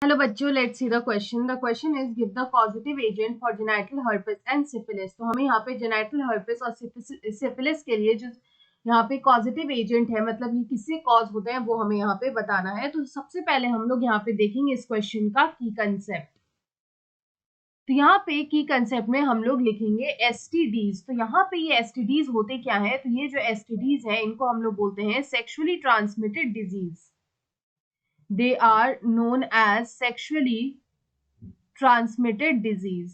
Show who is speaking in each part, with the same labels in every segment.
Speaker 1: Hello बच्चों, let's see the question. The question is give the causative agent for genital herpes and syphilis. तो हमें यहाँ पे genital herpes और syphilis के लिए जो यहाँ पे कॉजेटिव एजेंट है, मतलब ये किससे कॉज होते हैं, वो हमें यहाँ पे बताना है। तो सबसे पहले हम लोग यहाँ पे देखेंगे इस क्वेश्चन का की कंसेप्ट। तो यहाँ पे की कंसेप्ट में हम लोग लिखेंगे एसटीडीज। तो यहाँ पे ये एसटीडीज होते क्या है, तो ये जो एसटीडीज है इनको हम लोग बोलते हैं sexually transmitted disease. They are known as sexually transmitted disease।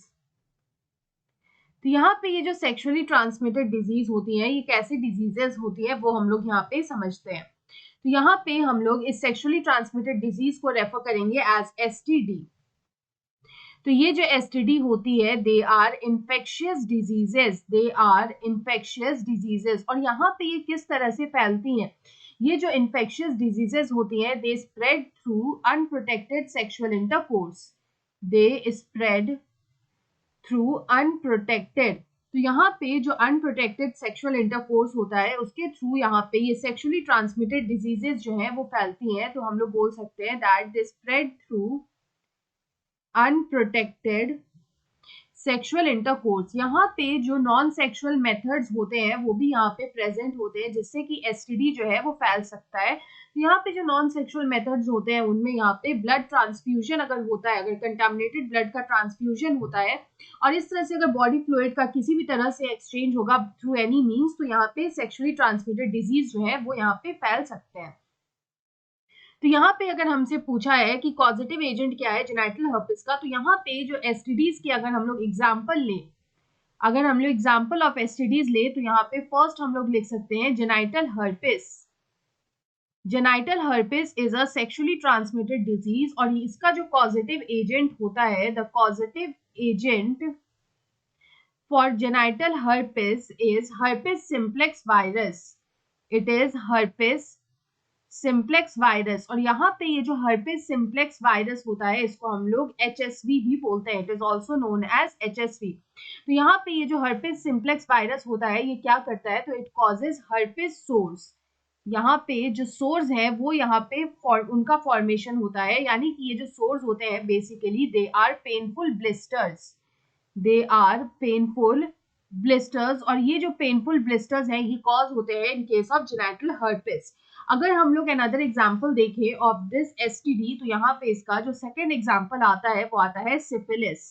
Speaker 1: तो यहाँ पे ये जो सेक्सुअली ट्रांसमिटेड डिजीज होती है, ये कैसे डिजीजेस होती है वो हम लोग यहाँ पे समझते हैं। तो यहाँ पे हम लोग इस सेक्सुअली ट्रांसमिटेड डिजीज को रेफर करेंगे एज एसटीडी। तो ये जो एसटीडी होती है, they are infectious diseases, they are infectious diseases. और यहाँ पे ये किस तरह से फैलती हैं, ये जो इन्फेक्शियस डिजीजेस होती हैं, they spread through unprotected sexual intercourse, they spread through unprotected. तो यहाँ पे जो अनप्रोटेक्टेड सेक्सुअल इंटरकोर्स होता है उसके थ्रू यहाँ पे ये सेक्सुअली ट्रांसमिटेड डिजीजेस जो हैं वो फैलती हैं। तो हम लोग बोल सकते हैं that they spread through unprotected sexual intercourse. यहाँ पे जो नॉन सेक्सुअल मेथड्स होते हैं वो भी यहाँ पे प्रेजेंट होते हैं, जिससे कि एसटीडी जो है वो फैल सकता है। तो यहाँ पे जो नॉन सेक्सुअल मेथड्स होते हैं उनमें यहाँ पे ब्लड ट्रांसफ्यूजन अगर होता है, अगर कंटामिनेटेड ब्लड का ट्रांसफ्यूजन होता है और इस तरह से अगर बॉडी फ्लूइड का किसी भी तरह से एक्सचेंज होगा थ्रू एनी मीन्स, तो यहाँ पे सेक्सुअली ट्रांसमिटेड डिजीज जो है वो यहाँ पे फैल सकते हैं। तो यहाँ पे अगर हमसे पूछा है कि कॉजेटिव एजेंट क्या है जेनाइटल हर्पेस का, तो यहाँ पे जो एसटीडीज की अगर हम लोग एग्जांपल ले, अगर हम लोग एग्जांपल ऑफ एसटीडीज ले, तो यहाँ पे फर्स्ट हम लोग लिख सकते हैं genital herpes. Genital herpes is a sexually transmitted disease और इसका जो कॉजेटिव एजेंट होता है, the causative agent for genital herpes is herpes simplex virus. It is herpes simplex virus. और यहाँ पे ये जो हर्पेस सिम्प्लेक्स वायरस होता है इसको हम लोग HSV भी बोलते हैं, it is also known as HSV। तो यहाँ पे ये जो हर्पेस सिम्प्लेक्स वायरस होता है ये क्या करता है, तो इट कॉजेज हर्पेस सोर्स। यहाँ पे जो सोर्स है वो यहाँ पे उनका फॉर्मेशन होता है, यानी कि ये जो सोर्स होते हैं basically they are painful blisters, they are painful blisters. और ये जो पेनफुल ब्लिस्टर्स हैं ये कॉज होते हैं in case of genital herpes. अगर हम लोग अनदर एग्जांपल देखें ऑफ दिस एसटीडी, तो यहाँ पे इसका जो सेकेंड एग्जांपल आता है वो आता है सिफिलिस।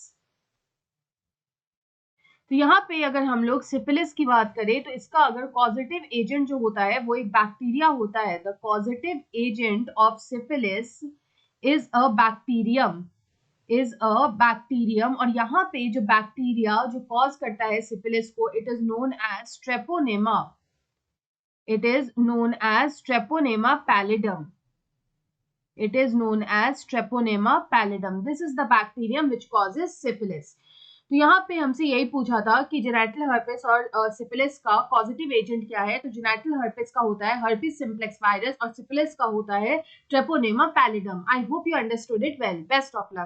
Speaker 1: तो यहाँ पे अगर हम लोग सिफिलिस की बात करें तो इसका अगर कॉजेटिव एजेंट जो होता है वो एक बैक्टीरिया होता है। The causative agent of syphilis is a bacterium, is a bacterium. और यहाँ पे जो बैक्टीरिया जो कॉज करता है सिफिलिस को, it is known as treponema, it is known as Treponema pallidum, it is known as Treponema pallidum, this is the bacterium which causes syphilis। तो यहाँ पे हमसे यही पूछा था कि जेनाइटल हर्पेस और सिफिलिस का पॉजिटिव एजेंट क्या है। तो जेनाइटल हर्पेस का होता है हर्पिस सिम्प्लेक्स वायरस और सिफिलिस का होता है Treponema pallidum. I hope you understood it well. Best of luck.